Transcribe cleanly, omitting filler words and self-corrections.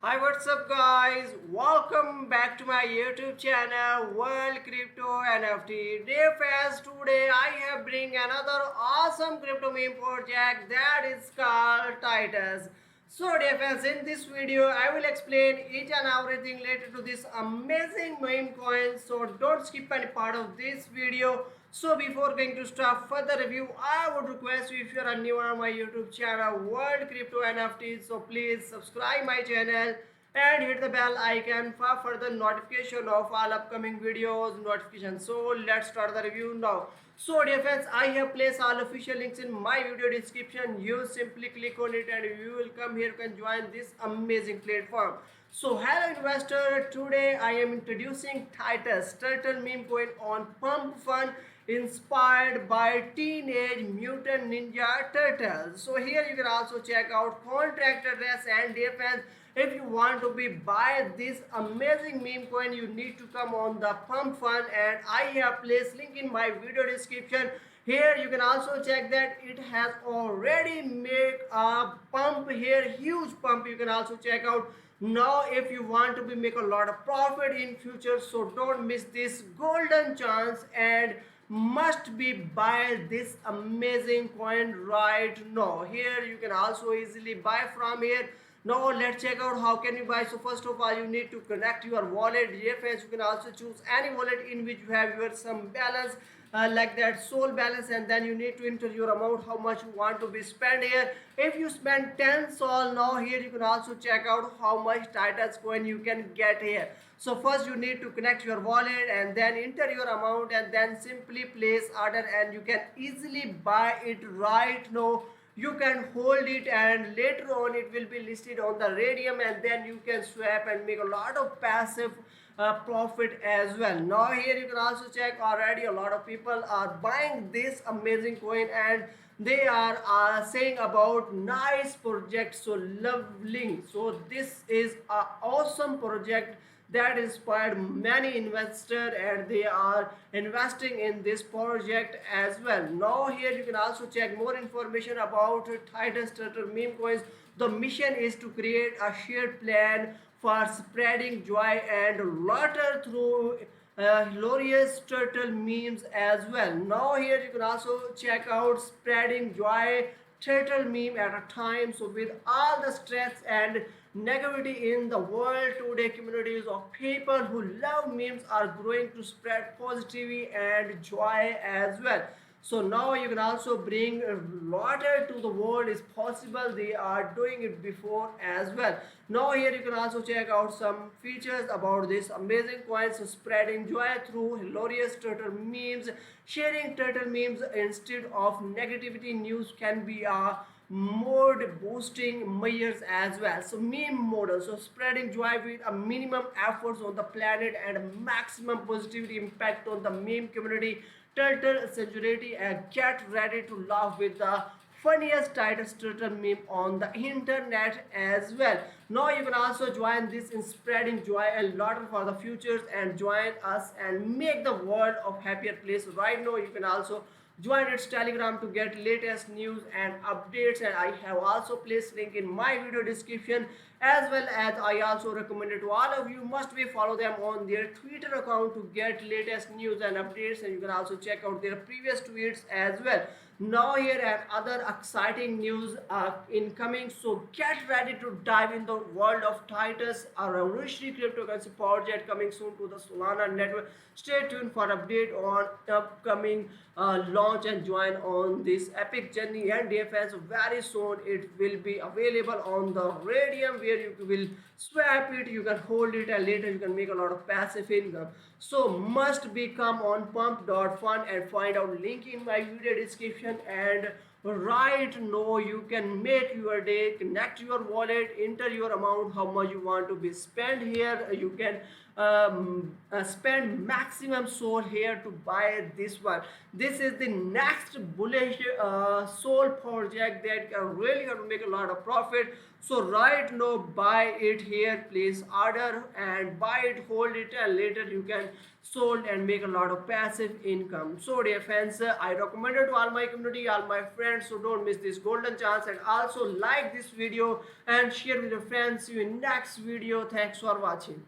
Hi, what's up, guys? Welcome back to my YouTube channel, World Crypto NFT. Dear fans, today I have bring another awesome crypto meme project that is called Titus. So, dear fans, in this video, I will explain each and everything related to this amazing meme coin. So, don't skip any part of this video. So before going to start further review, I would request you if you are new on my YouTube channel World Crypto NFTs, so please subscribe my channel and hit the bell icon for further notification of all upcoming videos notifications. So let's start the review now. So dear friends, I have placed all official links in my video description. You simply click on it and you will come here, you can join this amazing platform. So hello investor, today I am introducing Titus turtle meme coin on Pump Fun inspired by Teenage Mutant Ninja Turtles. So here you can also check out contract address and defense. If you want to be buy this amazing meme coin, you need to come on the Pump Fun and I have placed link in my video description. Here you can also check that it has already made a pump here, huge pump. You can also check out now if you want to be make a lot of profit in future, so don't miss this golden chance and must be buy this amazing coin right now. Here you can also easily buy from here. Now let's check out how can you buy. So first of all, you need to connect your wallet. Yes, you can also choose any wallet in which you have your some balance, like that soul balance, and then you need to enter your amount, how much you want to be spent here. If you spend 10 soul, now here you can also check out how much Titus coin you can get here. So first you need to connect your wallet and then enter your amount and then simply place order and you can easily buy it right now. You can hold it and later on it will be listed on the Radium and then you can swap and make a lot of passive profit as well. Now here you can also check already a lot of people are buying this amazing coin and they are saying about nice project, so lovely. So this is a awesome project that inspired many investors and they are investing in this project as well. Now here you can also check more information about Titus Turtle meme coins. The mission is to create a shared plan for spreading joy and laughter through hilarious turtle memes as well. Now here you can also check out spreading joy turtle meme at a time. So with all the stress and negativity in the world today, communities of people who love memes are growing to spread positivity and joy as well. So now you can also bring water to the world is possible. They are doing it before as well. Now here you can also check out some features about this amazing coins. So spreading joy through hilarious turtle memes, sharing turtle memes instead of negativity news can be a mode boosting measures as well. So meme model, so spreading joy with a minimum efforts on the planet and maximum positivity impact on the meme community. Turtle singularity and get ready to laugh with the funniest Titus Turtle meme on the internet as well. Now you can also join this in spreading joy and laughter for the futures and join us and make the world a happier place. Right now you can also join its Telegram to get latest news and updates, and I have also placed link in my video description, as well as I also recommend it to all of you must be follow them on their Twitter account to get latest news and updates, and you can also check out their previous tweets as well. Now here and other exciting news are incoming, so get ready to dive in the world of Titus, a revolutionary cryptocurrency project coming soon to the Solana network. Stay tuned for update on upcoming launch and join on this epic journey and defense. Very soon it will be available on the Radium where you will swap it, you can hold it, and later you can make a lot of passive income. So must become on pump.fun and find out link in my video description. And right now you can make your day, connect your wallet, enter your amount, how much you want to be spent here. You can spend maximum soul here to buy this one. This is the next bullish soul project that are really going to make a lot of profit. So right now buy it here, please order and buy it, hold it, and later you can sold and make a lot of passive income. So dear friends, I recommend it to all my community, all my friends, so don't miss this golden chance, and also like this video and share with your friends. See you in next video. Thanks for watching.